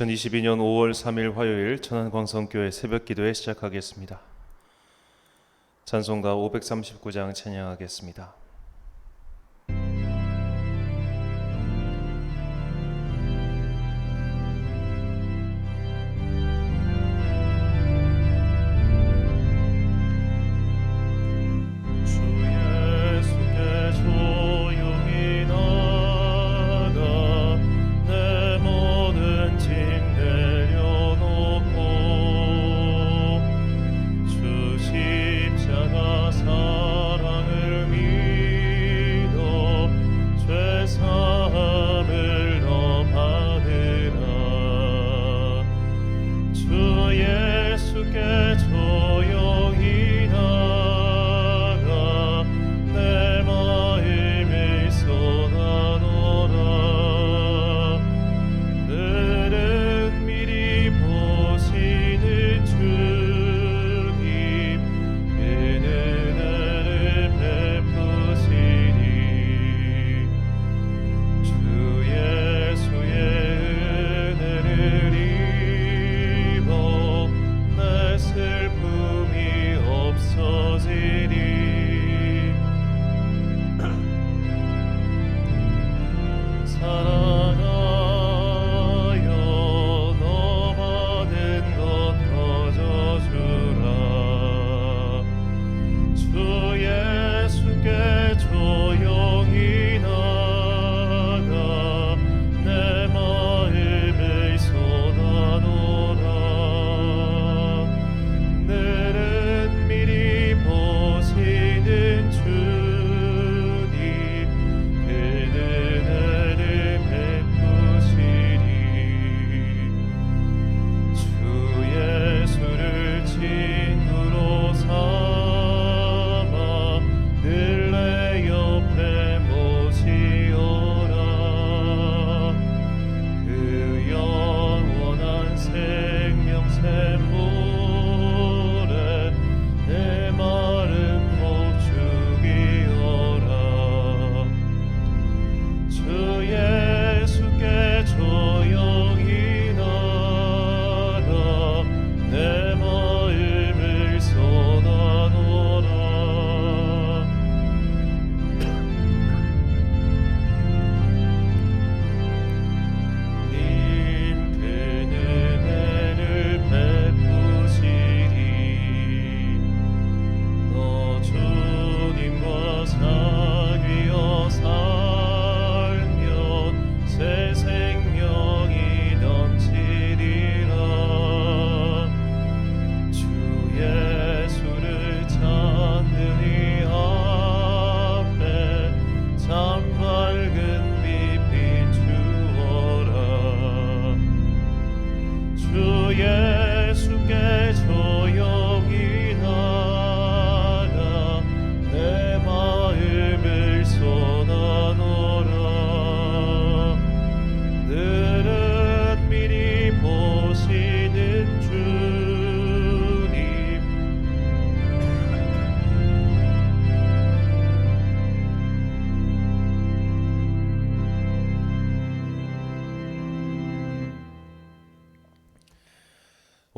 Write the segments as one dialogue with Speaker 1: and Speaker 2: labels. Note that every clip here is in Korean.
Speaker 1: 2022년 5월 3일 화요일 천안광성교회 새벽기도회 시작하겠습니다. 찬송가 539장 찬양하겠습니다.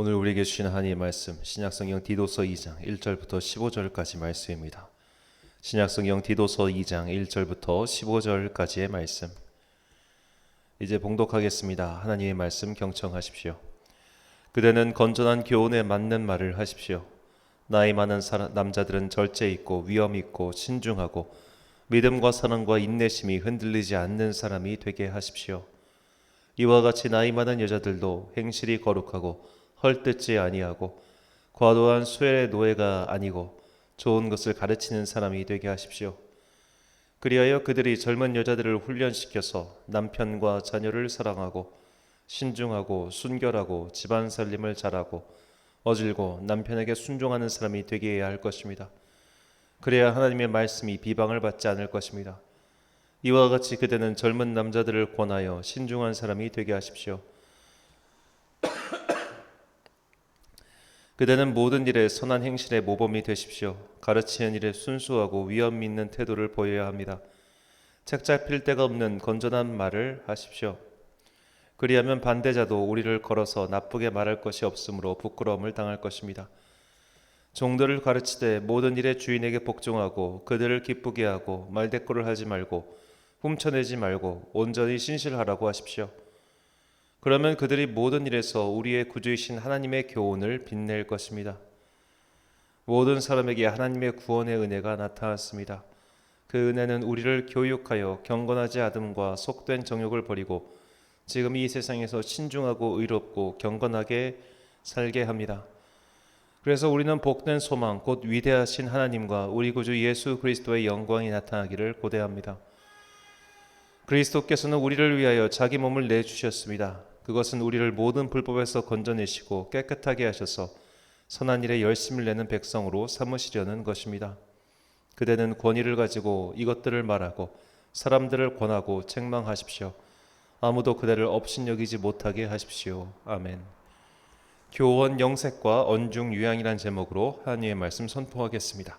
Speaker 1: 오늘 우리에게 주신 하나님의 말씀 신약성경 디도서 2장 1절부터 15절까지 말씀입니다. 신약성경 디도서 2장 1절부터 15절까지의 말씀. 이제 봉독하겠습니다. 하나님의 말씀 경청하십시오. 그대는 건전한 교훈에 맞는 말을 하십시오. 나이 많은 남자들은 절제 있고 위엄 있고 신중하고 믿음과 사랑과 인내심이 흔들리지 않는 사람이 되게 하십시오. 이와 같이 나이 많은 여자들도 행실이 거룩하고 헐뜯지 아니하고 과도한 수엘의 노예가 아니고 좋은 것을 가르치는 사람이 되게 하십시오. 그리하여 그들이 젊은 여자들을 훈련시켜서 남편과 자녀를 사랑하고 신중하고 순결하고 집안 살림을 잘하고 어질고 남편에게 순종하는 사람이 되게 해야 할 것입니다. 그래야 하나님의 말씀이 비방을 받지 않을 것입니다. 이와 같이 그대는 젊은 남자들을 권하여 신중한 사람이 되게 하십시오. 그대는 모든 일에 선한 행실의 모범이 되십시오. 가르치는 일에 순수하고 위엄 있는 태도를 보여야 합니다. 책 잡힐 데가 없는 건전한 말을 하십시오. 그리하면 반대자도 우리를 걸어서 나쁘게 말할 것이 없으므로 부끄러움을 당할 것입니다. 종들을 가르치되 모든 일에 주인에게 복종하고 그들을 기쁘게 하고 말대꾸를 하지 말고 훔쳐내지 말고 온전히 신실하라고 하십시오. 그러면 그들이 모든 일에서 우리의 구주이신 하나님의 교훈을 빛낼 것입니다. 모든 사람에게 하나님의 구원의 은혜가 나타났습니다. 그 은혜는 우리를 교육하여 경건하지 않음과 속된 정욕을 버리고 지금 이 세상에서 신중하고 의롭고 경건하게 살게 합니다. 그래서 우리는 복된 소망 곧 위대하신 하나님과 우리 구주 예수 그리스도의 영광이 나타나기를 고대합니다. 그리스도께서는 우리를 위하여 자기 몸을 내주셨습니다. 그것은 우리를 모든 불법에서 건져내시고 깨끗하게 하셔서 선한 일에 열심을 내는 백성으로 삼으시려는 것입니다. 그대는 권위를 가지고 이것들을 말하고 사람들을 권하고 책망하십시오. 아무도 그대를 업신여기지 못하게 하십시오. 아멘. 교원 영색과 언중 유양이란 제목으로 한위의 말씀 선포하겠습니다.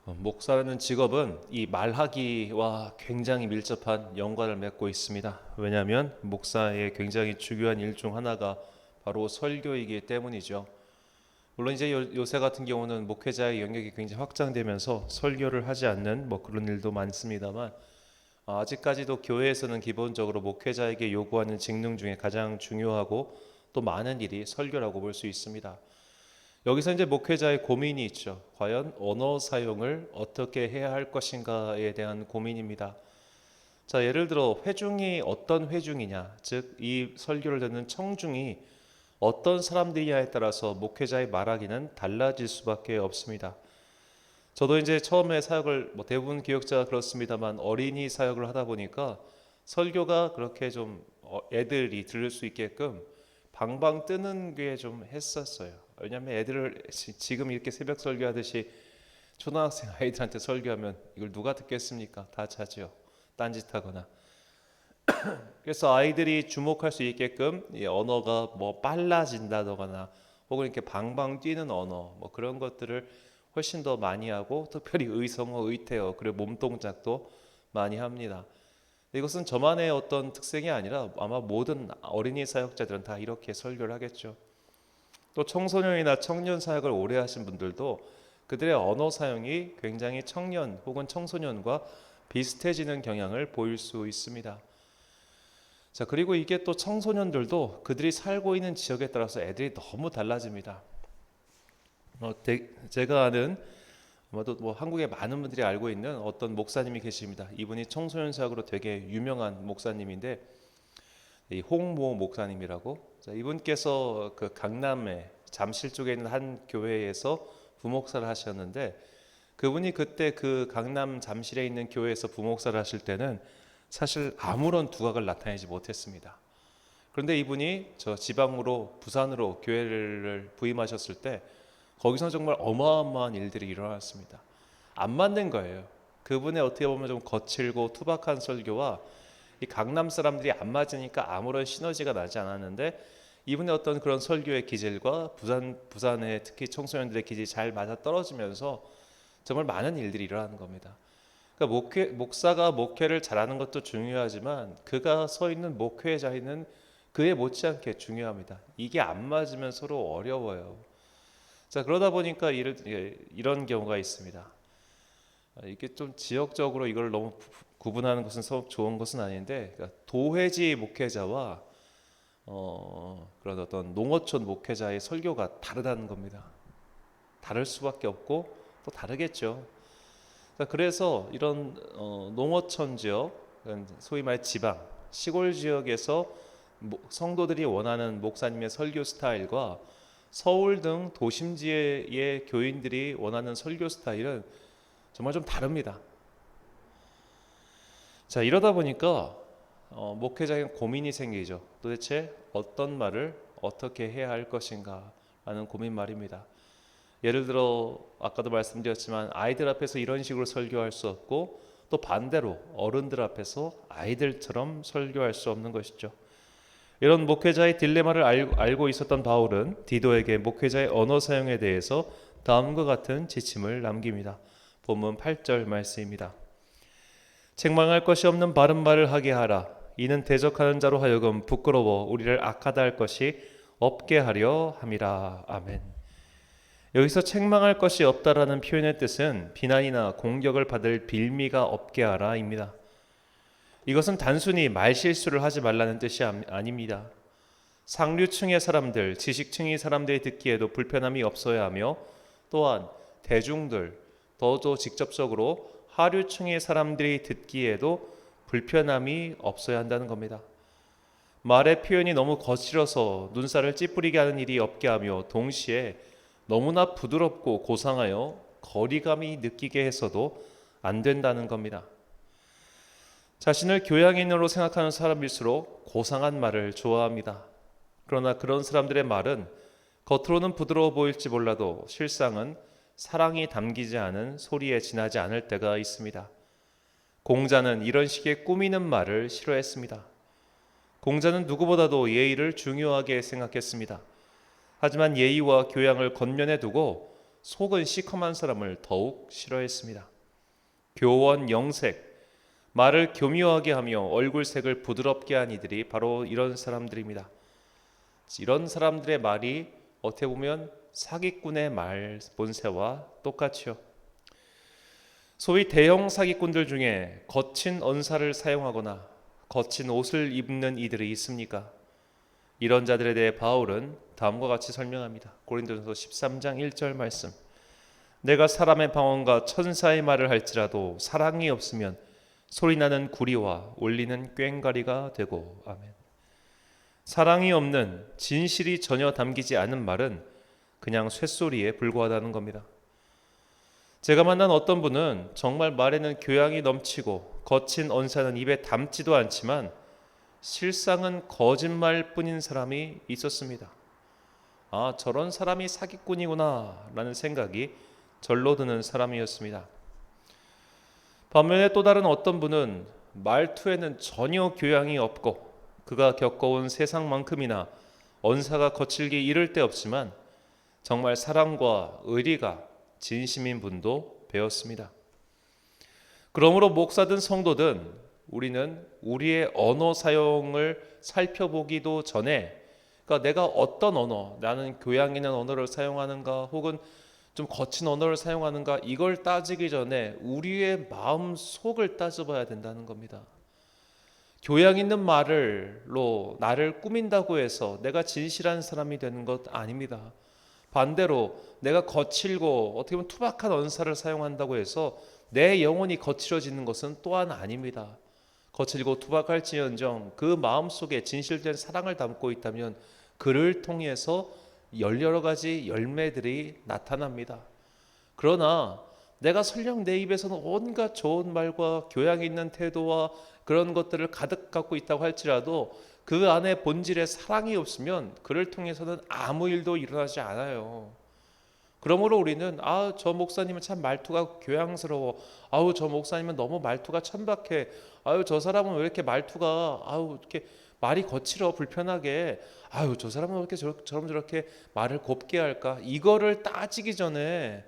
Speaker 1: 목사라는 직업은 이 말하기와 굉장히 밀접한 연관을 맺고 있습니다. 왜냐하면 목사의 굉장히 중요한 일 중 하나가 바로 설교이기 때문이죠. 물론 이제 요새 같은 경우는 목회자의 영역이 굉장히 확장되면서 설교를 하지 않는 그런 일도 많습니다만 아직까지도 교회에서는 기본적으로 목회자에게 요구하는 직능 중에 가장 중요하고 또 많은 일이 설교라고 볼 수 있습니다. 여기서 이제 목회자의 고민이 있죠. 과연 언어 사용을 어떻게 해야 할 것인가에 대한 고민입니다. 자, 예를 들어 회중이 어떤 회중이냐, 즉 이 설교를 듣는 청중이 어떤 사람들이냐에 따라서 목회자의 말하기는 달라질 수밖에 없습니다. 저도 이제 처음에 사역을 대부분 기억자가 그렇습니다만 어린이 사역을 하다 보니까 설교가 그렇게 좀 애들이 들을 수 있게끔 방방 뜨는 게 좀 했었어요. 왜냐하면 애들을 지금 이렇게 새벽 설교하듯이 초등학생 아이들한테 설교하면 이걸 누가 듣겠습니까? 다 자죠. 딴짓하거나. 그래서 아이들이 주목할 수 있게끔 이 언어가 빨라진다거나 혹은 이렇게 방방 뛰는 언어 그런 것들을 훨씬 더 많이 하고 특별히 의성어, 의태어 그리고 몸동작도 많이 합니다. 이것은 저만의 어떤 특성이 아니라 아마 모든 어린이 사역자들은 다 이렇게 설교를 하겠죠. 또 청소년이나 청년 사역을 오래 하신 분들도 그들의 언어 사용이 굉장히 청년 혹은 청소년과 비슷해지는 경향을 보일 수 있습니다. 자, 그리고 이게 또 청소년들도 그들이 살고 있는 지역에 따라서 애들이 너무 달라집니다. 제가 아는 아마도 한국에 많은 분들이 알고 있는 어떤 목사님이 계십니다. 이분이 청소년 사역으로 되게 유명한 목사님인데 이 홍모 목사님이라고. 자, 이분께서 그 강남에 잠실 쪽에 있는 한 교회에서 부목사를 하셨는데 그분이 그때 그 강남 잠실에 있는 교회에서 부목사를 하실 때는 사실 아무런 두각을 나타내지 못했습니다. 그런데 이분이 저 지방으로 부산으로 교회를 부임하셨을 때 거기서 정말 어마어마한 일들이 일어났습니다. 안 맞는 거예요. 그분의 어떻게 보면 좀 거칠고 투박한 설교와 이 강남 사람들이 안 맞으니까 아무런 시너지가 나지 않았는데 이분의 어떤 그런 설교의 기질과 부산의 특히 청소년들의 기질이 잘 맞아 떨어지면서 정말 많은 일들이 일어나는 겁니다. 그러니까 목사가 목회를 잘하는 것도 중요하지만 그가 서 있는 목회 자리는 그에 못지않게 중요합니다. 이게 안 맞으면 서로 어려워요. 자, 그러다 보니까 이런 경우가 있습니다. 이게 좀 지역적으로 이걸 너무 구분하는 것은 좋은 것은 아닌데 그러니까 도회지 목회자와 그런 어떤 농어촌 목회자의 설교가 다르다는 겁니다. 다를 수밖에 없고 또 다르겠죠. 자, 그래서 이런 농어촌 지역, 소위 말해 지방, 시골 지역에서 성도들이 원하는 목사님의 설교 스타일과 서울 등 도심지의 교인들이 원하는 설교 스타일은 정말 좀 다릅니다. 자, 이러다 보니까 목회자에게 고민이 생기죠. 도대체 어떤 말을 어떻게 해야 할 것인가 라는 고민 말입니다. 예를 들어 아까도 말씀드렸지만 아이들 앞에서 이런 식으로 설교할 수 없고 또 반대로 어른들 앞에서 아이들처럼 설교할 수 없는 것이죠. 이런 목회자의 딜레마를 알고 있었던 바울은 디도에게 목회자의 언어 사용에 대해서 다음과 같은 지침을 남깁니다. 본문 8절 말씀입니다. 책망할 것이 없는 바른 말을 하게 하라. 이는 대적하는 자로 하여금 부끄러워 우리를 악하다 할 것이 없게 하려 함이라. 아멘. 여기서 책망할 것이 없다라는 표현의 뜻은 비난이나 공격을 받을 빌미가 없게 하라입니다. 이것은 단순히 말실수를 하지 말라는 뜻이 아닙니다. 상류층의 사람들, 지식층의 사람들이 듣기에도 불편함이 없어야 하며, 또한 대중들, 더더 직접적으로 하류층의 사람들이 듣기에도 불편함이 없어야 한다는 겁니다. 말의 표현이 너무 거칠어서 눈살을 찌푸리게 하는 일이 없게 하며, 동시에 너무나 부드럽고 고상하여 거리감이 느끼게 해서도 안 된다는 겁니다. 자신을 교양인으로 생각하는 사람일수록 고상한 말을 좋아합니다. 그러나 그런 사람들의 말은 겉으로는 부드러워 보일지 몰라도 실상은 사랑이 담기지 않은 소리에 지나지 않을 때가 있습니다. 공자는 이런 식의 꾸미는 말을 싫어했습니다. 공자는 누구보다도 예의를 중요하게 생각했습니다. 하지만 예의와 교양을 겉면에 두고 속은 시커먼 사람을 더욱 싫어했습니다. 교원 영색, 말을 교묘하게 하며 얼굴색을 부드럽게 한 이들이 바로 이런 사람들입니다. 이런 사람들의 말이 어떻게 보면 사기꾼의 말 본새와 똑같이요. 소위 대형 사기꾼들 중에 거친 언사를 사용하거나 거친 옷을 입는 이들이 있습니까? 이런 자들에 대해 바울은 다음과 같이 설명합니다. 고린도전서 13장 1절 말씀. 내가 사람의 방언과 천사의 말을 할지라도 사랑이 없으면 소리나는 구리와 울리는 꽹과리가 되고. 아멘. 사랑이 없는, 진실이 전혀 담기지 않은 말은 그냥 쇳소리에 불과하다는 겁니다. 제가 만난 어떤 분은 정말 말에는 교양이 넘치고 거친 언사는 입에 담지도 않지만 실상은 거짓말뿐인 사람이 있었습니다. 아, 저런 사람이 사기꾼이구나 라는 생각이 절로 드는 사람이었습니다. 반면에 또 다른 어떤 분은 말투에는 전혀 교양이 없고 그가 겪어온 세상만큼이나 언사가 거칠기 이를 데 없지만 정말 사랑과 의리가 진심인 분도 배웠습니다. 그러므로 목사든 성도든 우리는 우리의 언어 사용을 살펴보기도 전에, 그러니까 내가 어떤 언어, 나는 교양 있는 언어를 사용하는가 혹은 좀 거친 언어를 사용하는가, 이걸 따지기 전에 우리의 마음 속을 따져봐야 된다는 겁니다. 교양 있는 말로 나를 꾸민다고 해서 내가 진실한 사람이 되는 것 아닙니다. 반대로 내가 거칠고 어떻게 보면 투박한 언사를 사용한다고 해서 내 영혼이 거칠어지는 것은 또한 아닙니다. 거칠고 투박할지언정 그 마음속에 진실된 사랑을 담고 있다면 그를 통해서 여러 가지 열매들이 나타납니다. 그러나 내가 설령 내 입에서는 온갖 좋은 말과 교양 있는 태도와 그런 것들을 가득 갖고 있다고 할지라도 그 안에 본질에 사랑이 없으면 그를 통해서는 아무 일도 일어나지 않아요. 그러므로 우리는 저 목사님은 참 말투가 교양스러워. 저 목사님은 너무 말투가 천박해. 저 사람은 왜 이렇게 말투가 이렇게 말이 거칠어 불편하게. 저 사람은 왜 이렇게 저렇게 말을 곱게 할까? 이거를 따지기 전에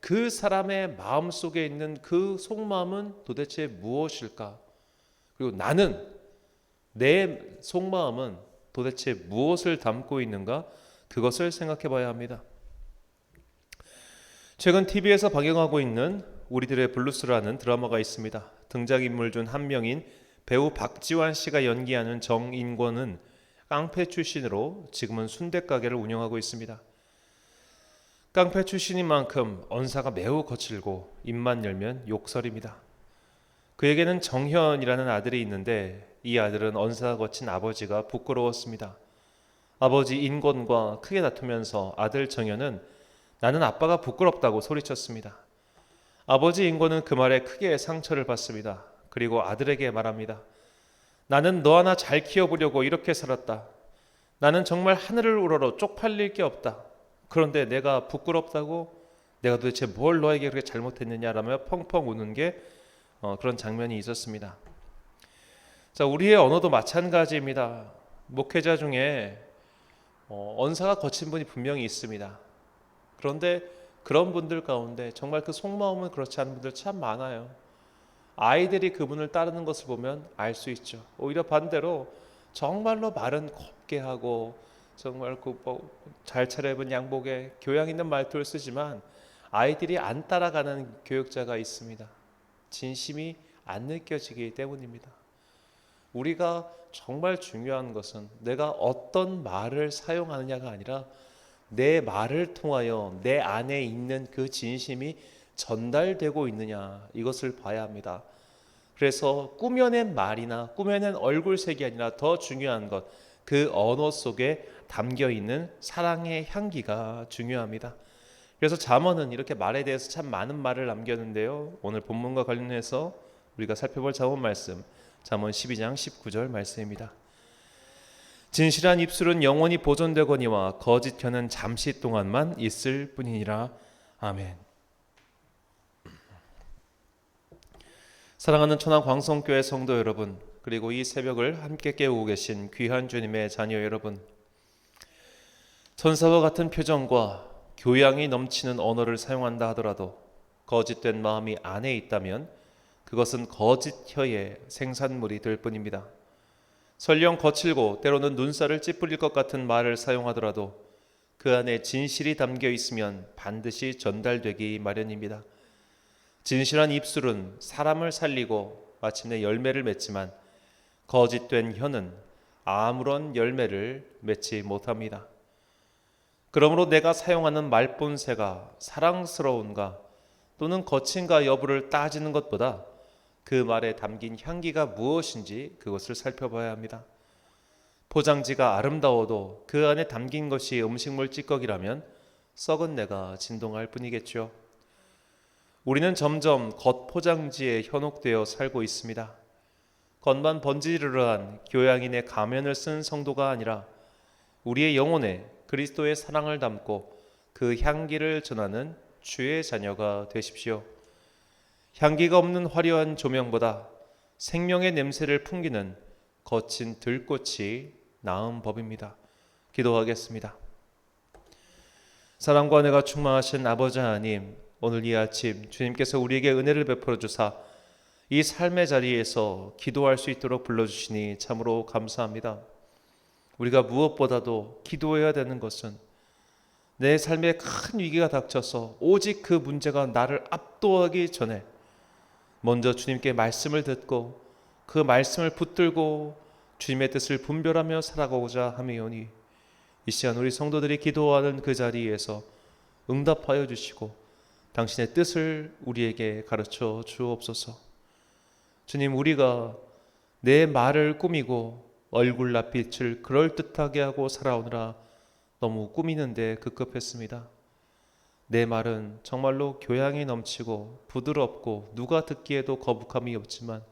Speaker 1: 그 사람의 마음 속에 있는 그 속마음은 도대체 무엇일까? 그리고 나는 내 속마음은 도대체 무엇을 담고 있는가? 그것을 생각해 봐야 합니다. 최근 TV에서 방영하고 있는 우리들의 블루스라는 드라마가 있습니다. 등장인물 중 한 명인 배우 박지환 씨가 연기하는 정인권은 깡패 출신으로 지금은 순댓가게를 운영하고 있습니다. 깡패 출신인 만큼 언사가 매우 거칠고 입만 열면 욕설입니다. 그에게는 정현이라는 아들이 있는데 이 아들은 언사가 거친 아버지가 부끄러웠습니다. 아버지 인권과 크게 다투면서 아들 정현은 나는 아빠가 부끄럽다고 소리쳤습니다. 아버지 인권은 그 말에 크게 상처를 받습니다. 그리고 아들에게 말합니다. 나는 너 하나 잘 키워보려고 이렇게 살았다. 나는 정말 하늘을 우러러 쪽팔릴 게 없다. 그런데 내가 부끄럽다고? 내가 도대체 뭘 너에게 그렇게 잘못했느냐라며 펑펑 우는 게 그런 장면이 있었습니다. 자, 우리의 언어도 마찬가지입니다. 목회자 중에 언사가 거친 분이 분명히 있습니다. 그런데 그런 분들 가운데 정말 그 속마음은 그렇지 않은 분들 참 많아요. 아이들이 그분을 따르는 것을 보면 알 수 있죠. 오히려 반대로 정말로 말은 곱게 하고 정말 잘 차려입은 양복에 교양 있는 말투를 쓰지만 아이들이 안 따라가는 교육자가 있습니다. 진심이 안 느껴지기 때문입니다. 우리가 정말 중요한 것은 내가 어떤 말을 사용하느냐가 아니라 내 말을 통하여 내 안에 있는 그 진심이 전달되고 있느냐, 이것을 봐야 합니다. 그래서 꾸며낸 말이나 꾸며낸 얼굴색이 아니라 더 중요한 것, 그 언어 속에 담겨 있는 사랑의 향기가 중요합니다. 그래서 잠언은 이렇게 말에 대해서 참 많은 말을 남겼는데요, 오늘 본문과 관련해서 우리가 살펴볼 잠언 말씀, 잠언 12장 19절 말씀입니다. 진실한 입술은 영원히 보존되거니와 거짓 혀는 잠시 동안만 있을 뿐이니라. 아멘. 사랑하는 천안 광성교회 성도 여러분, 그리고 이 새벽을 함께 깨우고 계신 귀한 주님의 자녀 여러분, 천사와 같은 표정과 교양이 넘치는 언어를 사용한다 하더라도 거짓된 마음이 안에 있다면 그것은 거짓 혀의 생산물이 될 뿐입니다. 설령 거칠고 때로는 눈살을 찌푸릴 것 같은 말을 사용하더라도 그 안에 진실이 담겨 있으면 반드시 전달되기 마련입니다. 진실한 입술은 사람을 살리고 마침내 열매를 맺지만 거짓된 혀는 아무런 열매를 맺지 못합니다. 그러므로 내가 사용하는 말본새가 사랑스러운가 또는 거친가 여부를 따지는 것보다 그 말에 담긴 향기가 무엇인지 그것을 살펴봐야 합니다. 포장지가 아름다워도 그 안에 담긴 것이 음식물 찌꺼기라면 썩은 내가 진동할 뿐이겠죠. 우리는 점점 겉포장지에 현혹되어 살고 있습니다. 겉만 번지르르한 교양인의 가면을 쓴 성도가 아니라 우리의 영혼에 그리스도의 사랑을 담고 그 향기를 전하는 주의 자녀가 되십시오. 향기가 없는 화려한 조명보다 생명의 냄새를 풍기는 거친 들꽃이 나은 법입니다. 기도하겠습니다. 사랑과 은혜가 충만하신 아버지 하나님, 오늘 이 아침 주님께서 우리에게 은혜를 베풀어 주사 이 삶의 자리에서 기도할 수 있도록 불러주시니 참으로 감사합니다. 우리가 무엇보다도 기도해야 되는 것은 내 삶에 큰 위기가 닥쳐서 오직 그 문제가 나를 압도하기 전에 먼저 주님께 말씀을 듣고 그 말씀을 붙들고 주님의 뜻을 분별하며 살아가고자 함이오니 이 시간 우리 성도들이 기도하는 그 자리에서 응답하여 주시고 당신의 뜻을 우리에게 가르쳐 주옵소서. 주님, 우리가 내 말을 꾸미고 얼굴 낯빛을 그럴듯하게 하고 살아오느라 너무 꾸미는데 급급했습니다. 내 말은 정말로 교양이 넘치고 부드럽고 누가 듣기에도 거북함이 없지만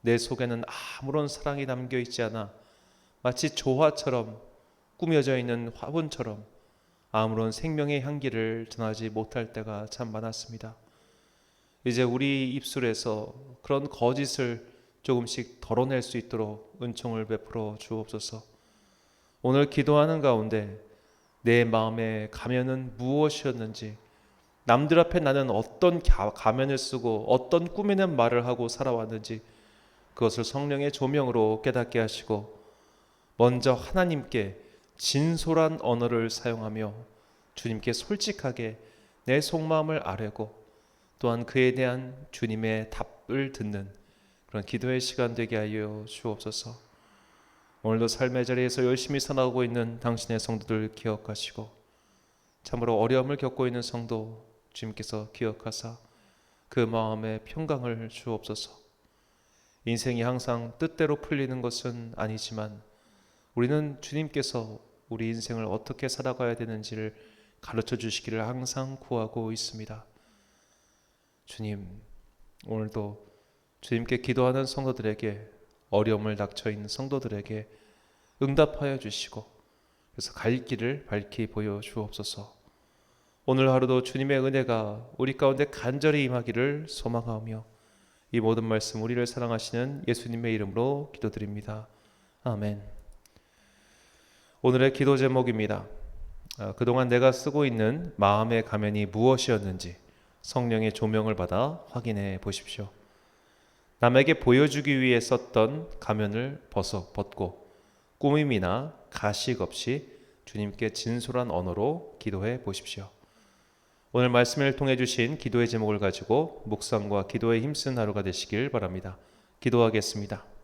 Speaker 1: 내 속에는 아무런 사랑이 담겨 있지 않아 마치 조화처럼 꾸며져 있는 화분처럼 아무런 생명의 향기를 전하지 못할 때가 참 많았습니다. 이제 우리 입술에서 그런 거짓을 조금씩 덜어낼 수 있도록 은총을 베풀어 주옵소서. 오늘 기도하는 가운데 내 마음의 가면은 무엇이었는지, 남들 앞에 나는 어떤 가면을 쓰고 어떤 꾸미는 말을 하고 살아왔는지 그것을 성령의 조명으로 깨닫게 하시고 먼저 하나님께 진솔한 언어를 사용하며 주님께 솔직하게 내 속마음을 아뢰고 또한 그에 대한 주님의 답을 듣는 그런 기도의 시간 되게 하여 주옵소서. 오늘도 삶의 자리에서 열심히 살아가고 있는 당신의 성도들 기억하시고 참으로 어려움을 겪고 있는 성도 주님께서 기억하사 그 마음에 평강을 주옵소서. 인생이 항상 뜻대로 풀리는 것은 아니지만 우리는 주님께서 우리 인생을 어떻게 살아가야 되는지를 가르쳐 주시기를 항상 구하고 있습니다. 주님, 오늘도 주님께 기도하는 성도들에게, 어려움을 닥쳐 있는 성도들에게 응답하여 주시고 그래서 갈 길을 밝히 보여 주옵소서. 오늘 하루도 주님의 은혜가 우리 가운데 간절히 임하기를 소망하며 이 모든 말씀 우리를 사랑하시는 예수님의 이름으로 기도드립니다. 아멘. 오늘의 기도 제목입니다. 그동안 내가 쓰고 있는 마음의 가면이 무엇이었는지 성령의 조명을 받아 확인해 보십시오. 남에게 보여주기 위해 썼던 가면을 벗고 꾸밈이나 가식 없이 주님께 진솔한 언어로 기도해 보십시오. 오늘 말씀을 통해 주신 기도의 제목을 가지고 묵상과 기도에 힘쓴 하루가 되시길 바랍니다. 기도하겠습니다.